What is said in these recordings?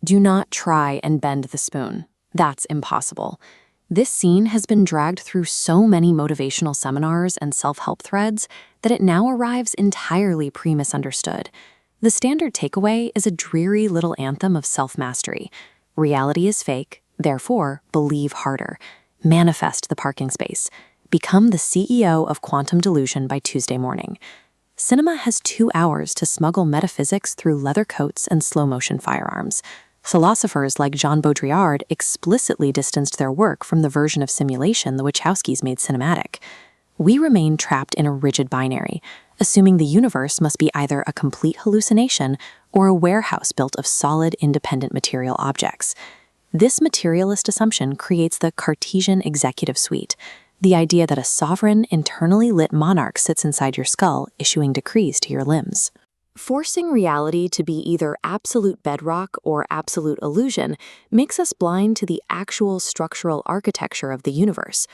Do not try and bend the spoon. That's impossible. This scene has been dragged through so many motivational seminars and self-help threads that it now arrives entirely pre-misunderstood. The standard takeaway is a dreary little anthem of self-mastery. Reality is fake, therefore believe harder. Manifest the parking space. Become the CEO of quantum delusion by Tuesday morning. Cinema has 2 hours to smuggle metaphysics through leather coats and slow-motion firearms. Philosophers like Jean Baudrillard explicitly distanced their work from the version of simulation the Wachowskis made cinematic. We remain trapped in a rigid binary, assuming the universe must be either a complete hallucination or a warehouse built of solid, independent material objects. This materialist assumption creates the Cartesian executive suite, the idea that a sovereign, internally lit monarch sits inside your skull, issuing decrees to your limbs. Forcing reality to be either absolute bedrock or absolute illusion makes us blind to the actual structural architecture of the universe.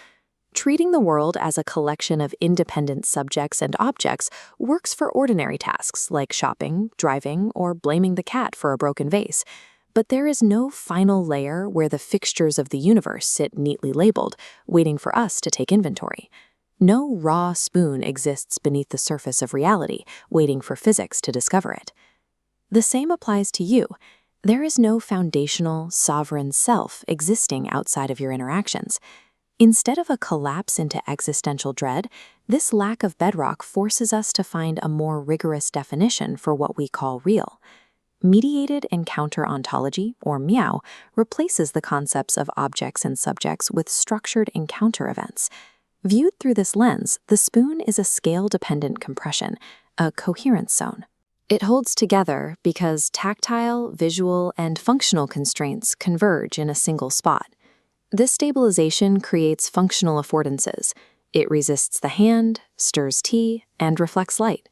Treating the world as a collection of independent subjects and objects works for ordinary tasks like shopping, driving, or blaming the cat for a broken vase. But there is no final layer where the fixtures of the universe sit neatly labeled, waiting for us to take inventory. No raw spoon exists beneath the surface of reality, waiting for physics to discover it. The same applies to you. There is no foundational, sovereign self existing outside of your interactions. Instead of a collapse into existential dread, this lack of bedrock forces us to find a more rigorous definition for what we call real. Mediated encounter ontology, or MEOW, replaces the concepts of objects and subjects with structured encounter events. Viewed through this lens, the spoon is a scale-dependent compression, a coherence zone. It holds together because tactile, visual, and functional constraints converge in a single spot. This stabilization creates functional affordances. It resists the hand, stirs tea, and reflects light.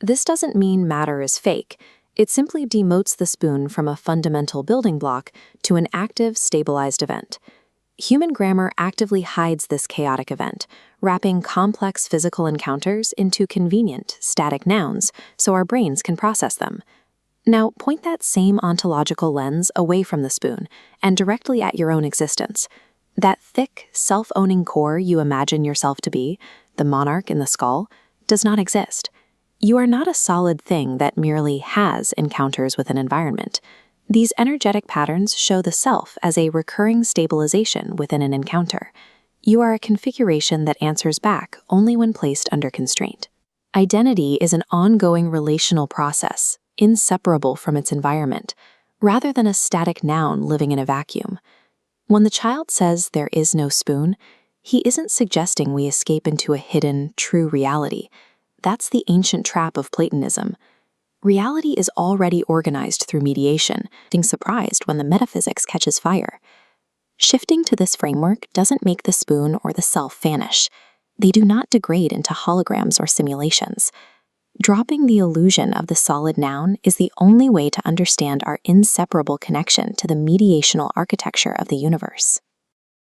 This doesn't mean matter is fake. It simply demotes the spoon from a fundamental building block to an active, stabilized event. Human grammar actively hides this chaotic event, wrapping complex physical encounters into convenient, static nouns so our brains can process them. Now, point that same ontological lens away from the spoon and directly at your own existence. That thick, self-owning core you imagine yourself to be, the monarch in the skull, does not exist. You are not a solid thing that merely has encounters with an environment. These energetic patterns show the self as a recurring stabilization within an encounter. You are a configuration that answers back only when placed under constraint. Identity is an ongoing relational process, inseparable from its environment, rather than a static noun living in a vacuum. When the child says there is no spoon, he isn't suggesting we escape into a hidden, true reality. That's the ancient trap of Platonism. Reality is already organized through mediation, being surprised when the metaphysics catches fire. Shifting to this framework doesn't make the spoon or the self vanish. They do not degrade into holograms or simulations. Dropping the illusion of the solid noun is the only way to understand our inseparable connection to the mediational architecture of the universe.